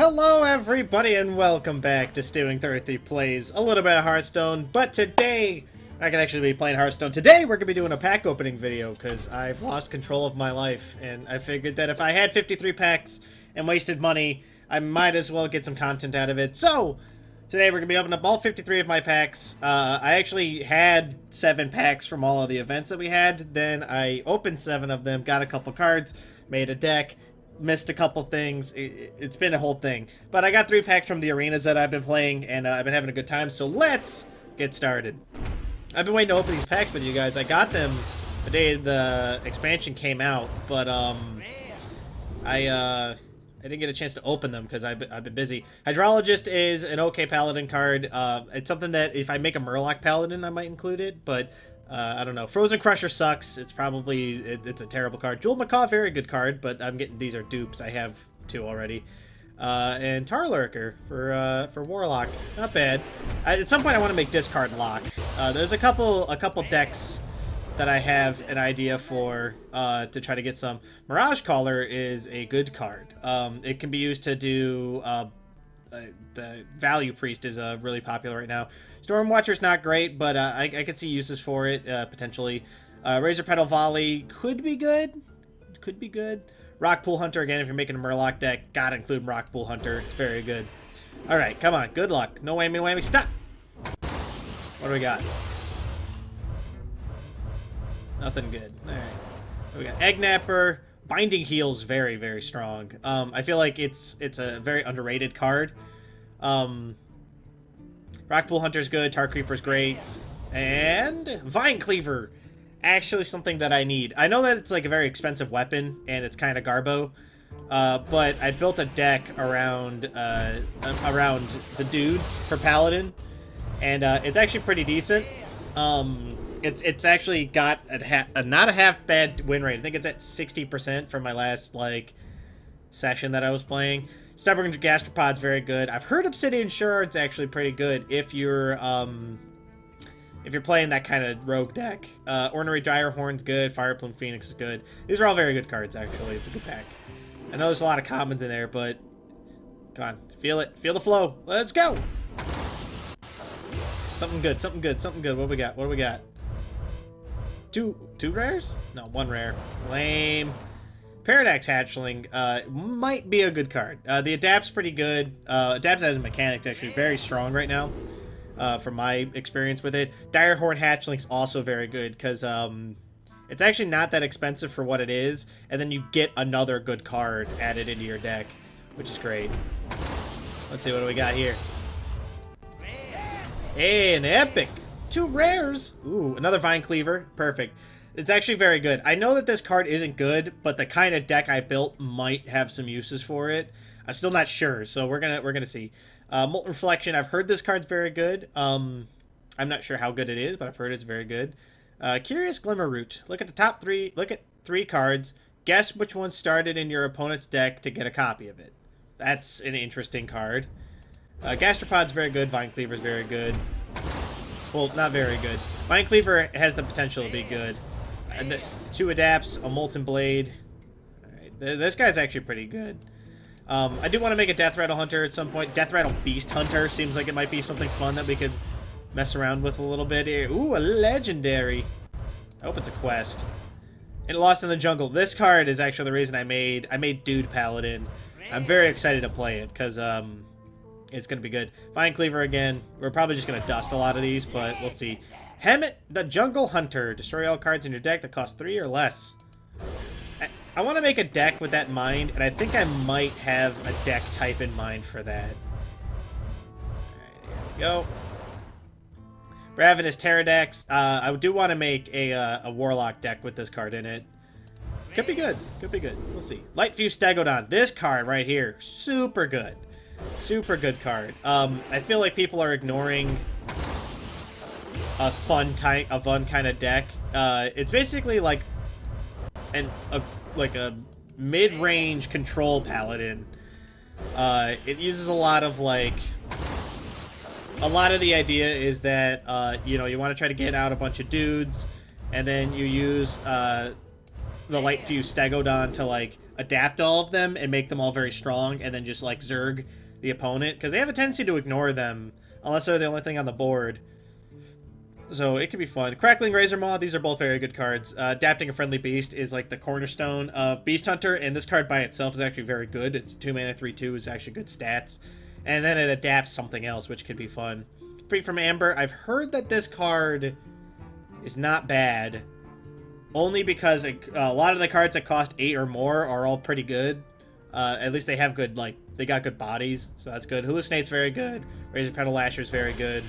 Hello everybody and welcome back to Stealwing33 Plays a little bit of Hearthstone, but today I can actually be playing Hearthstone. Today we're going to be doing a pack opening video because I've lost control of my life and I figured that if I had 53 packs and wasted money, I might as well get some content out of it. So today we're going to be opening up all 53 of my packs. I actually had 7 packs from all of the events that we had, then I opened 7 of them, got a couple cards, made a deck, missed a couple things. It's been a whole thing. But I got 3 packs from the arenas that I've been playing, and I've been having a good time, so let's get started. I've been waiting to open these packs with you guys. I got them the day the expansion came out, but I didn't get a chance to open them because I've been busy. Hydrologist is an okay paladin card. It's something that if I make a Murloc paladin, I might include it, but I don't know. Frozen Crusher sucks. It's probably it's a terrible card. Jewel Macaw, very good card, but I'm getting these are dupes. I have 2 already. And Tar Lurker for Warlock, not bad. At some point, I want to make discard lock. There's a couple decks that I have an idea for to try to get some. Mirage Caller is a good card. It can be used to do the Value Priest is really popular right now. Stormwatcher's not great, but I could see uses for it, potentially. Razor Petal Volley could be good. Could be good. Rock Pool Hunter, again, if you're making a Murloc deck, gotta include Rock Pool Hunter. It's very good. Alright, come on. Good luck. No whammy, whammy. Stop! What do we got? Nothing good. Alright. We got Egg Napper. Binding Heel's very, very strong. I feel like it's a very underrated card. Rock Pool Hunter's good, Tar Creeper's great, and Vine Cleaver, actually something that I need. I know that it's like a very expensive weapon, and it's kind of garbo, but I built a deck around the dudes for Paladin, and it's actually pretty decent. It's actually got not a half bad win rate. I think it's at 60% from my last like session that I was playing. Stubborn Gastropod's very good. I've heard Obsidian Shard's actually pretty good if you're playing that kind of rogue deck. Ornery Direhorn's good. Fireplume Phoenix is good. These are all very good cards, actually. It's a good pack. I know there's a lot of commons in there, but come on, feel it. Feel the flow. Let's go. Something good. Something good. Something good. What do we got? What do we got? Two rares? No, 1 rare. Lame. Paradox Hatchling might be a good card. The Adapt's pretty good. Adapt's as a mechanic's actually very strong right now, from my experience with it. Direhorn Hatchling's also very good because it's actually not that expensive for what it is, and then you get another good card added into your deck, which is great. Let's see, what do we got here? Hey, an epic! 2 rares! Ooh, another Vine Cleaver. Perfect. It's actually very good. I know that this card isn't good, but the kind of deck I built might have some uses for it. I'm still not sure, so we're gonna see. Molten Reflection. I've heard this card's very good. I'm not sure how good it is, but I've heard it's very good. Curious Glimmer Root. Look at the top 3. Look at 3 cards. Guess which one started in your opponent's deck to get a copy of it. That's an interesting card. Gastropod's very good. Vine Cleaver's very good. Well, not very good. Vine Cleaver has the potential to be good. And this 2 adapts, a Molten Blade. Alright, this guy's actually pretty good. I do want to make a Death Rattle Hunter at some point. Death Rattle Beast Hunter seems like it might be something fun that we could mess around with a little bit here. Ooh, a legendary. I hope it's a quest. And Lost in the Jungle. This card is actually the reason I made Dude Paladin. I'm very excited to play it because it's going to be good. Vine Cleaver again. We're probably just going to dust a lot of these, but we'll see. Hemet the Jungle Hunter. Destroy all cards in your deck that cost 3 or less. I want to make a deck with that in mind, and I think I might have a deck type in mind for that. Alright, here we go. Ravenous Pterodax. I do want to make a Warlock deck with this card in it. Could be good. Could be good. We'll see. Lightfuse Stegodon. This card right here. Super good. Super good card. I feel like people are ignoring a fun kind of deck. It's basically like a mid-range control paladin. It uses a lot of the idea is that you know, you want to try to get out a bunch of dudes, and then you use the Lightfuse Stegodon to like adapt all of them and make them all very strong, and then just like Zerg the opponent, because they have a tendency to ignore them unless they're the only thing on the board. So it could be fun. Crackling Razor Maw, these are both very good cards. Adapting a Friendly Beast is like the cornerstone of Beast Hunter, and this card by itself is actually very good. It's 2 mana, 3/2 is actually good stats. And then it adapts something else, which could be fun. Free from Amber, I've heard that this card is not bad, only because a lot of the cards that cost 8 or more are all pretty good. At least they have good, like, they got good bodies, so that's good. Hallucinate's very good. Razor Petal Lasher's very good.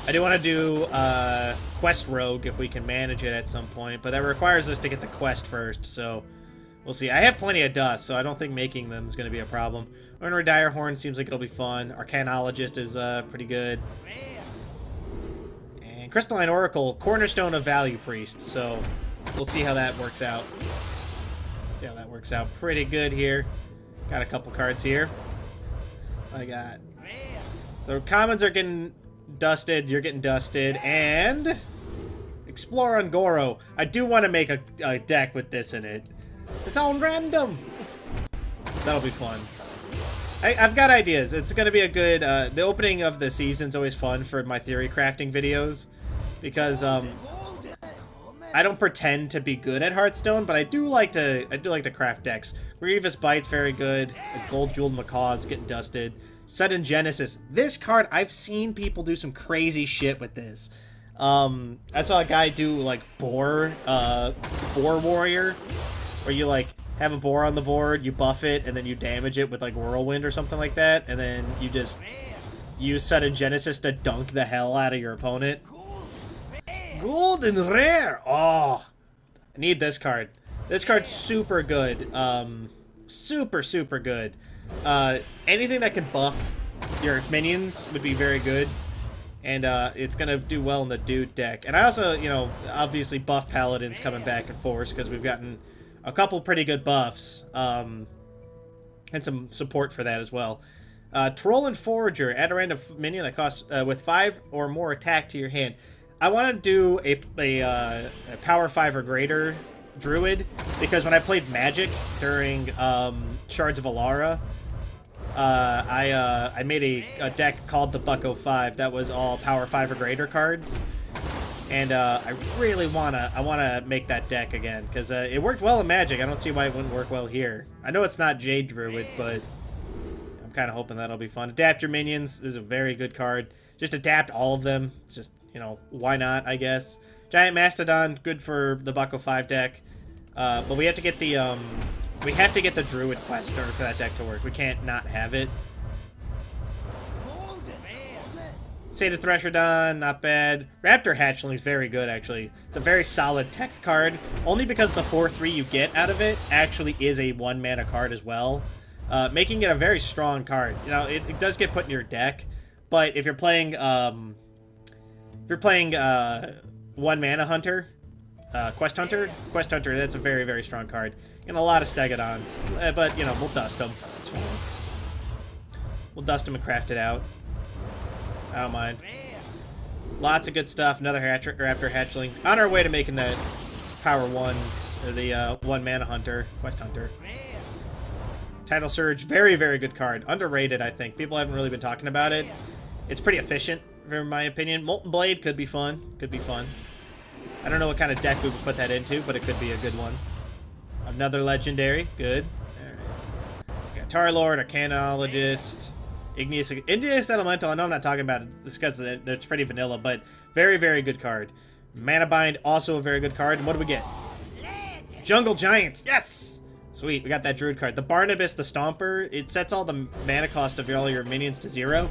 I do want to do Quest Rogue if we can manage it at some point, but that requires us to get the quest first, so we'll see. I have plenty of dust, so I don't think making them is going to be a problem. Ornery Direhorn seems like it'll be fun. Arcanologist is pretty good. And Crystalline Oracle, cornerstone of Value Priest, so we'll see how that works out. See how that works out. Pretty good here. Got a couple cards here. What I got? The commons are getting dusted, you're getting dusted, and Explore Ungoro. I do want to make a deck with this in it. It's all random. That'll be fun. I've got ideas. It's going to be a good... the opening of the season's always fun for my theory crafting videos, because I don't pretend to be good at Hearthstone, but I do like to craft decks. Grievous Bite's very good. Gold Jeweled Macaw's getting dusted. Sudden Genesis. This card, I've seen people do some crazy shit with this. I saw a guy do, like, Boar Warrior, where you, like, have a boar on the board, you buff it, and then you damage it with, like, Whirlwind or something like that, and then you just use Sudden Genesis to dunk the hell out of your opponent. Golden Rare! Oh! I need this card. This card's super good. Super, super good. Anything that can buff your minions would be very good, and it's gonna do well in the dude deck. And I also, you know, obviously buff paladins coming back in force, because we've gotten a couple pretty good buffs, and some support for that as well. Troll and Forager, add a random minion that costs with 5 or more attack to your hand. I want to do a power 5 or greater druid, because when I played Magic during Shards of Alara, I made a deck called the Bucko 5 that was all power 5 or greater cards, and I really wanna make that deck again, because it worked well in Magic. I don't see why it wouldn't work well here. I know it's not Jade Druid, but I'm kind of hoping that'll be fun. Adapt your minions. This is a very good card. Just adapt all of them. It's just, you know, why not, I guess. Giant Mastodon, good for the Bucko 5 deck. But we have to get the Druid quest in order for that deck to work. We can't not have it. Sated Threshodon, not bad. Raptor Hatchling is very good, actually. It's a very solid tech card, only because the 4/3 you get out of it actually is a 1-mana card as well, making it a very strong card. You know, it does get put in your deck, but if you're playing 1-mana Hunter, Quest Hunter, that's a very, very strong card. And a lot of Stegodons, but, you know, we'll dust them. It's fine. We'll dust them and craft it out. I don't mind. Lots of good stuff. Another Raptor Hatchling. On our way to making that Power 1, or the 1-mana Hunter, Quest Hunter. Tidal Surge, very, very good card. Underrated, I think. People haven't really been talking about it. It's pretty efficient, in my opinion. Molten Blade could be fun. Could be fun. I don't know what kind of deck we would put that into, but it could be a good one. Another legendary. Good. Alright. Got Tarlord, Arcanologist, Igneous Elemental. I know I'm not talking about it because it's pretty vanilla, but very, very good card. Mana Bind, also a very good card. And what do we get? Jungle Giant. Yes! Sweet, we got that Druid card. The Barnabas, the Stomper, it sets all the mana cost of all your minions to 0.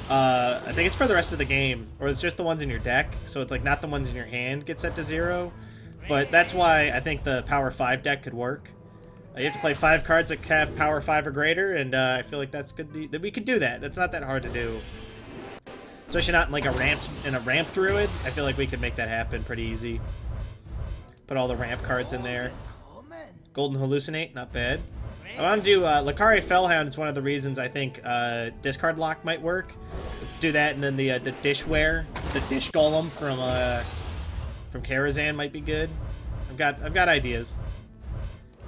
I think it's for the rest of the game, or it's just the ones in your deck, so it's like not the ones in your hand get set to 0. But that's why I think the Power 5 deck could work. You have to play 5 cards that have Power 5 or greater, and I feel like that's good. That we could do that. That's not that hard to do, especially not in like a ramp druid. I feel like we could make that happen pretty easy. Put all the ramp cards in there. Golden Hallucinate, not bad. I want to do Lakari Fellhound is one of the reasons I think Discard Lock might work. Do that, and then the Dishware, the Dish Golem from Karazhan might be good. I've got ideas.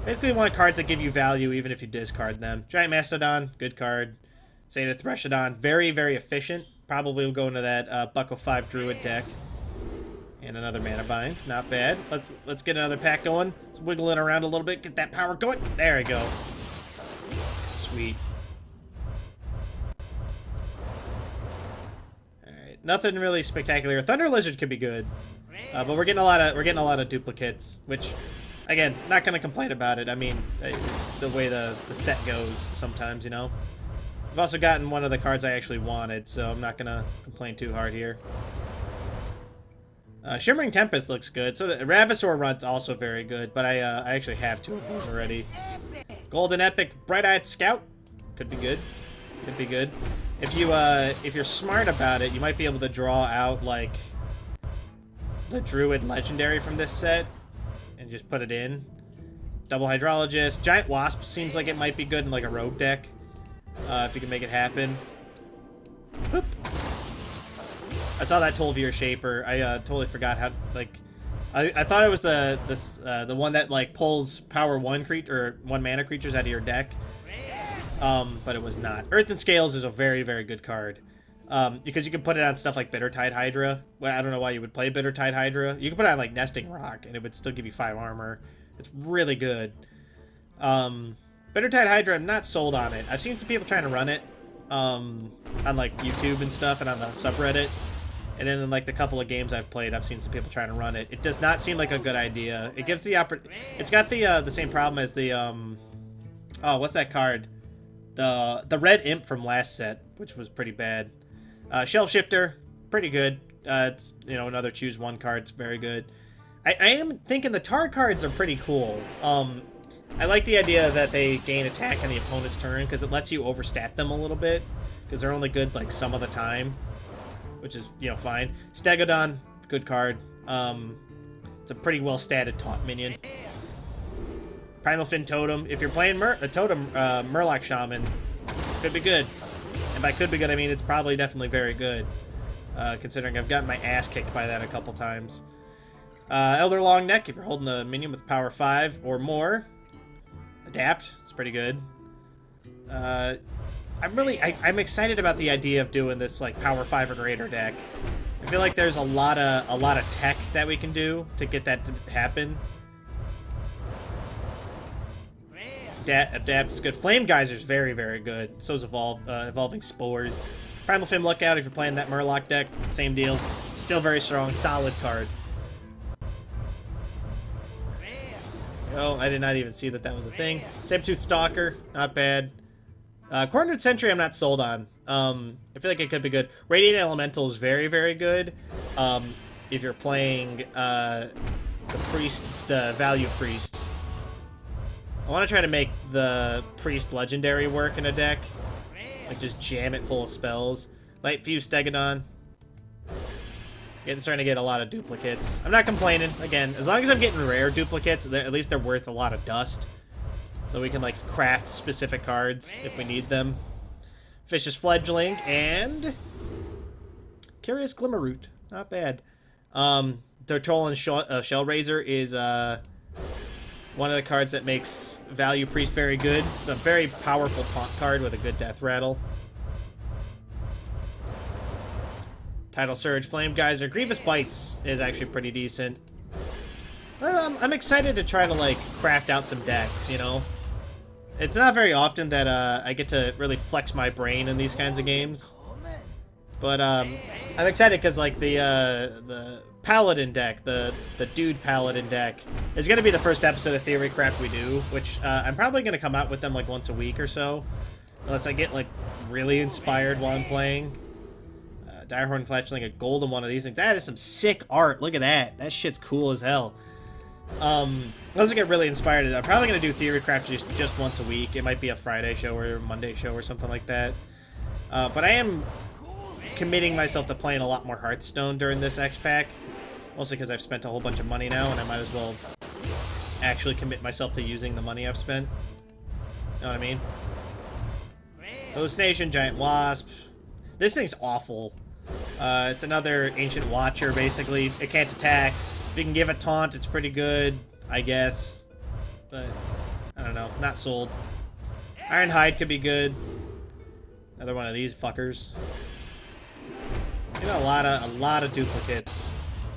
Basically, we want cards that give you value even if you discard them. Giant Mastodon, good card. Zeta Threshodon, very, very efficient. Probably will go into that Bucko 5 Druid deck. And another Mana Bind, not bad. Let's get another pack going. Let's wiggle it around a little bit, get that power going. There we go. Sweet. All right, nothing really spectacular. Thunder Lizard could be good, but we're getting a lot of duplicates, which, again, not gonna complain about it. I mean, it's the way the set goes sometimes, you know. I've also gotten one of the cards I actually wanted, so I'm not gonna complain too hard here. Shimmering Tempest looks good. So the Ravasaur Runt's also very good, but I actually have 2 of those already. Golden Epic Bright-Eyed Scout could be good. Could be good. If you're smart about it, you might be able to draw out like the Druid Legendary from this set and just put it in. Double Hydrologist. Giant Wasp seems like it might be good in like a rogue deck. If you can make it happen. Boop. I saw that Tol'Vir Shaper. I totally forgot how, like, I thought it was the one that like pulls power 1 mana creatures out of your deck. But it was not. Earth and Scales is a very, very good card. Because you can put it on stuff like Bittertide Hydra. Well, I don't know why you would play Bittertide Hydra. You can put it on like Nesting Rock and it would still give you 5 armor. It's really good. Bittertide Hydra, I'm not sold on it. I've seen some people trying to run it on like YouTube and stuff and on the subreddit. And then in like the couple of games I've played, I've seen some people trying to run it. It does not seem like a good idea. It gives the it's got the same problem as the oh, what's that card? The red imp from last set, which was pretty bad. Shell Shifter, pretty good. It's, you know, another choose 1 card. It's very good. I am thinking the tar cards are pretty cool. I like the idea that they gain attack on the opponent's turn because it lets you overstat them a little bit because they're only good like some of the time, which is, you know, fine. Stegodon, good card. It's a pretty well statted taunt minion. Primal Fin Totem. If you're playing Murloc Shaman, could be good. And by could be good, I mean it's probably definitely very good, considering I've gotten my ass kicked by that a couple times. Elder Longneck, if you're holding a minion with power 5 or more. Adapt, it's pretty good. I'm excited about the idea of doing this like power 5 or greater deck. I feel like there's a lot of tech that we can do to get that to happen. Adapt is good. Flame Geyser is very, very good. So is Evolving Spores. Primal Fin Lookout if you're playing that Murloc deck. Same deal. Still very strong. Solid card. Oh, I did not even see that was a thing. Sabertooth Stalker, not bad. Cornered Sentry, I'm not sold on. I feel like it could be good. Radiant Elemental is very, very good. If you're playing the Priest, the Value Priest. I want to try to make the Priest Legendary work in a deck. Like, just jam it full of spells. Light Fuse Stegodon. Starting to get a lot of duplicates. I'm not complaining. Again, as long as I'm getting rare duplicates, at least they're worth a lot of dust. So we can, like, craft specific cards if we need them. Vicious Fledgling and Curious Glimmerroot. Not bad. Tortolan Shellraiser is one of the cards that makes Value Priest very good. It's a very powerful taunt card with a good death rattle. Tidal Surge, Flame Geyser, Grievous Bites is actually pretty decent. I'm excited to try to, like, craft out some decks, you know? It's not very often that I get to really flex my brain in these kinds of games. But I'm excited because, like, the Paladin deck, the Dude Paladin deck, is going to be the first episode of Theory Craft we do, which I'm probably going to come out with them, like, once a week or so. Unless I get, like, really inspired while I'm playing. Direhorn Fletchling, a golden one of these things. That is some sick art. Look at that. That shit's cool as hell. Unless I get really inspired, I'm probably going to do Theory Craft just once a week. It might be a Friday show or a Monday show or something like that. But I am committing myself to playing a lot more Hearthstone during this X-Pack. Mostly because I've spent a whole bunch of money now, and I might as well actually commit myself to using the money I've spent. You know what I mean? Hallucination, Giant Wasp. This thing's awful. It's another Ancient Watcher, basically. It can't attack. If you can give it taunt, it's pretty good, I guess. But don't know. Not sold. Iron Hide could be good. Another one of these fuckers. You know, a lot of duplicates.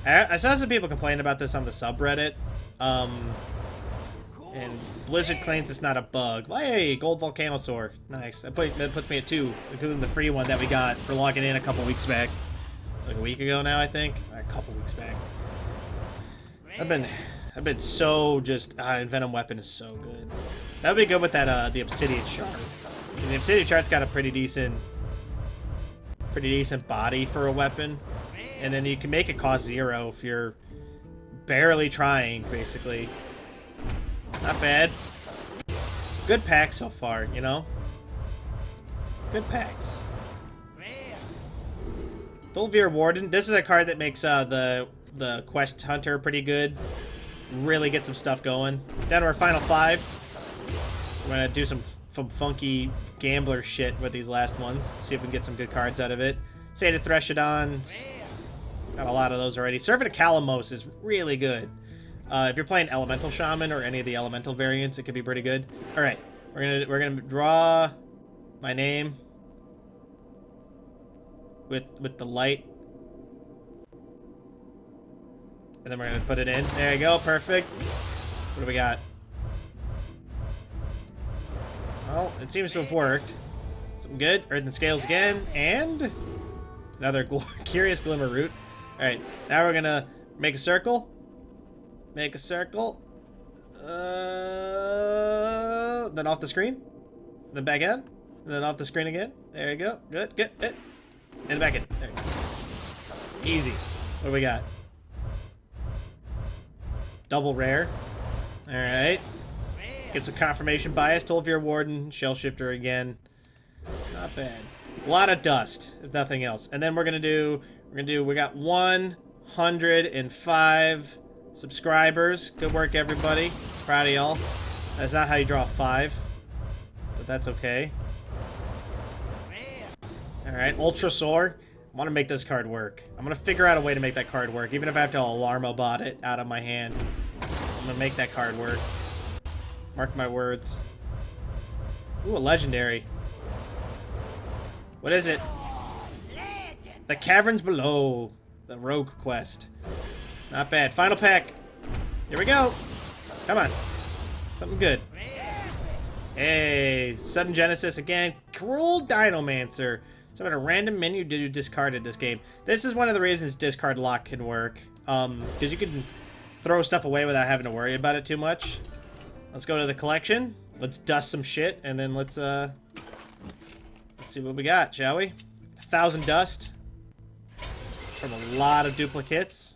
I saw some people complaining about this on the subreddit. And Blizzard claims it's not a bug. Well, hey, Gold Volcanosaur. Nice. That puts me at 2, including the free one that we got for logging in a couple weeks back. Like a week ago now, I think. A couple weeks back. I've been so just... Venom Weapon is so good. That would be good with that, the Obsidian Shard. And the Obsidian Shard's got a pretty decent body for a weapon. And then you can make it cost 0 if you're barely trying, basically. Not bad. Good packs so far, you know? Good packs. Dolvir Warden. This is a card that makes the Quest Hunter pretty good. Really get some stuff going. Down to our final 5. We're going to do some funky gambler shit with these last ones. See if we can get some good cards out of it. Sated Threshodons. Got a lot of those already. Servant of Kalamos is really good. If you're playing Elemental Shaman or any of the Elemental variants, it could be pretty good. All right, we're gonna draw my name with the light, and then we're gonna put it in. There you go, perfect. What do we got? Well, it seems to have worked. Something good. Earthen Scales again, and another Curious Glimmer Root. All right, now we're gonna make a circle. Make a circle. Then off the screen. Then back in. And then off the screen again. There you go. Good, good, good. And back in. There you go. Easy. What do we got? Double rare. Alright. Get some confirmation bias. Dolvir Warden. Shell Shifter again. Not bad. A lot of dust, if nothing else. And then we got 105 subscribers. Good work, everybody. Proud of y'all. That's not how you draw 5, but that's okay. Alright, Ultrasaur. I want to make this card work. I'm going to figure out a way to make that card work, even if I have to Alarmobot it out of my hand. I'm going to make that card work. Mark my words. Ooh, a legendary. What is it? The Caverns Below. The Rogue Quest. Not bad. Final pack. Here we go. Come on. Something good. Hey, Sudden Genesis again. Cruel Dinomancer. So at a random menu you discarded this game. This is one of the reasons discard lock can work. Because you can throw stuff away without having to worry about it too much. Let's go to the collection. Let's dust some shit, and then let's see what we got, shall we? 1,000 dust from a lot of duplicates.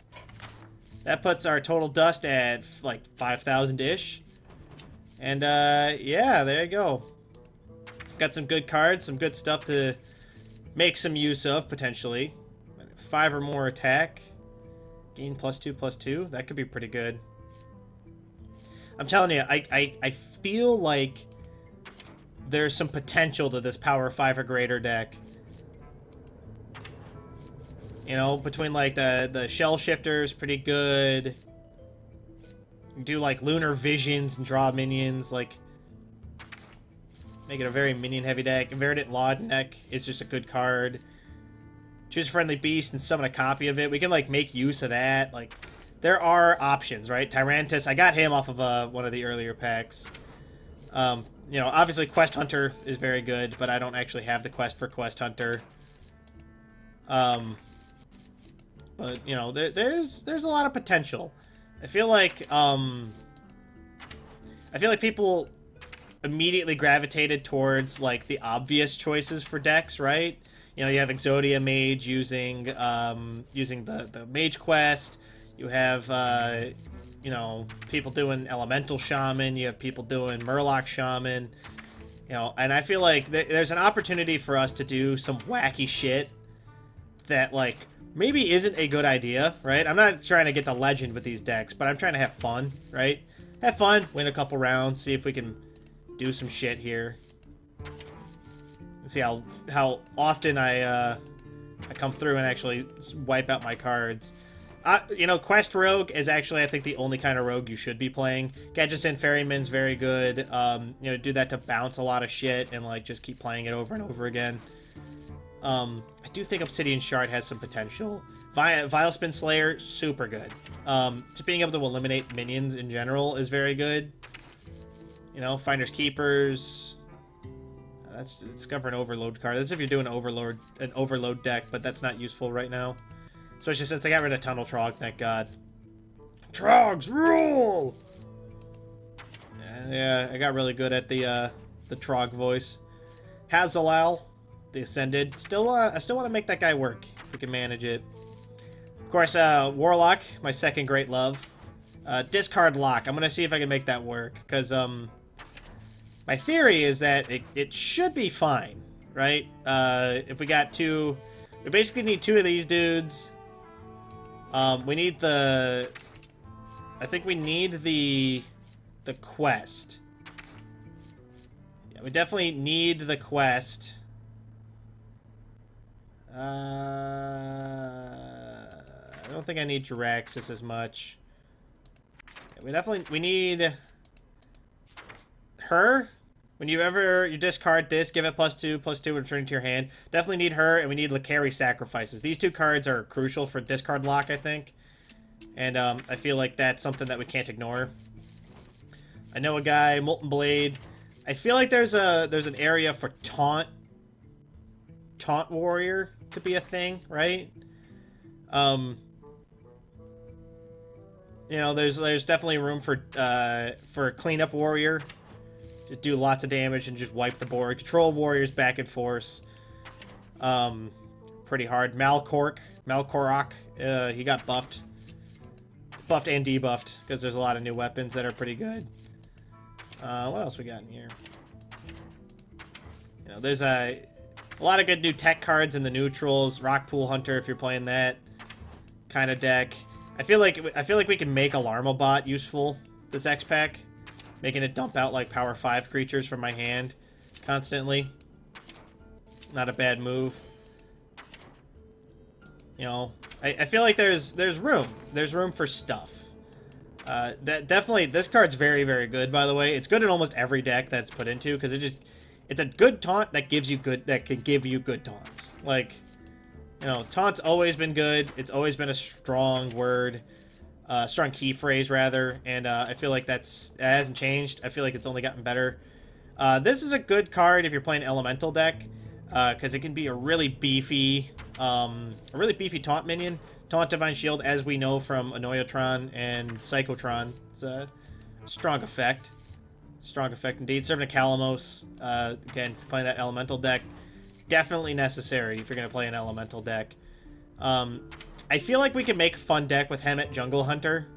That puts our total dust at like 5,000-ish. And yeah, there you go. Got some good cards, some good stuff to make some use of, potentially. 5 or more attack. Gain +2/+2. That could be pretty good. I'm telling you, I feel like there's some potential to this Power 5 or greater deck. You know, between like the Shell Shifters, pretty good. You do like Lunar Visions and draw minions, like make it a very minion heavy deck. Verdant Law deck is just a good card. Choose a friendly beast and summon a copy of it. We can like make use of that. Like there are options, right? Tyrantus, I got him off of one of the earlier packs. You know, obviously Quest Hunter is very good, but I don't actually have the quest for Quest Hunter. But you know, there's a lot of potential. I feel like people immediately gravitated towards like the obvious choices for decks, right? You know, you have Exodia Mage using the Mage Quest. You have you know, people doing Elemental Shaman. You have people doing Murloc Shaman. You know, and I feel like there's an opportunity for us to do some wacky shit that like maybe isn't a good idea, right? I'm not trying to get the legend with these decks, but I'm trying to have fun, right? Have fun, win a couple rounds, see if we can do some shit here. See how often I come through and actually wipe out my cards. You know, Quest Rogue is actually, I think, the only kind of rogue you should be playing. Gadgets and Ferryman's very good. You know, do that to bounce a lot of shit and, like, just keep playing it over and over again. I do think Obsidian Shard has some potential. Vile Spin Slayer, super good. Just being able to eliminate minions in general is very good. You know, Finders Keepers. That's Discover an Overload card. That's if you're doing an Overload deck, but that's not useful right now. Especially since they got rid of Tunnel Trog, thank God. Trogs rule! Yeah, I got really good at the Trog voice. Hazalal, the Ascended. I still want to make that guy work, if we can manage it. Of course, Warlock, my second great love. Discard Lock. I'm going to see if I can make that work, because my theory is that it should be fine, right? If we got two... We basically need two of these dudes. We need the... I think we need the quest. Yeah, we definitely need the quest. I don't think I need Jiraxis as much. Yeah, we need her. When you discard this, give it +2/+2, return to your hand. Definitely need her, and we need Lakari Sacrifices. These two cards are crucial for discard lock, I think. And I feel like that's something that we can't ignore. I know a guy, Molten Blade. I feel like there's an area for Taunt Warrior to be a thing, right? You know, there's definitely room for Cleanup Warrior. Just do lots of damage and just wipe the board. Control Warriors back and forth. Pretty hard. Malkorok, he got buffed. Buffed and debuffed, because there's a lot of new weapons that are pretty good. What else we got in here? You know, there's a lot of good new tech cards in the neutrals. Rockpool Hunter, if you're playing that kind of deck. I feel like we can make Alarmobot useful this X pack, making it dump out like power 5 creatures from my hand constantly. Not a bad move. You know, I feel like there's room. There's room for stuff. Definitely, this card's very, very good, by the way. It's good in almost every deck that's put into, because it's a good taunt that can give you good taunts. Like, you know, taunt's always been good. It's always been a strong word. Strong key phrase, rather. And I feel like that hasn't changed. I feel like it's only gotten better. This is a good card if you're playing Elemental deck, because it can be a really beefy taunt minion. Taunt Divine Shield, as we know from Annoyotron and Psychotron. It's a strong effect. Strong effect indeed. Servant of Kalamos, again, if you're playing that Elemental deck, definitely necessary if you're going to play an Elemental deck. I feel like we can make a fun deck with Hemet Jungle Hunter.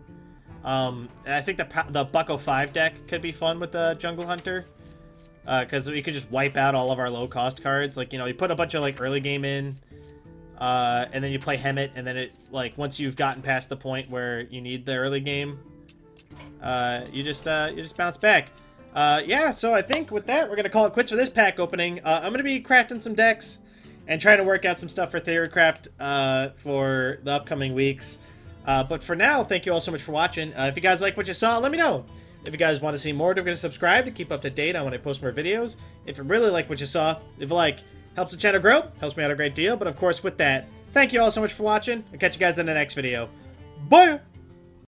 I think the Bucko 5 deck could be fun with the Jungle Hunter. Because we could just wipe out all of our low-cost cards. Like, you know, you put a bunch of, like, early game in, and then you play Hemet, and then it, like, once you've gotten past the point where you need the early game, you just bounce back. Yeah, so I think with that, we're going to call it quits for this pack opening. I'm going to be crafting some decks and trying to work out some stuff for Theorycraft for the upcoming weeks. But for now, thank you all so much for watching. If you guys like what you saw, let me know. If you guys want to see more, don't forget to subscribe to keep up to date on when I post more videos. If you really like what you saw, if you like, helps the channel grow, helps me out a great deal. But of course, with that, thank you all so much for watching. I'll catch you guys in the next video. Bye!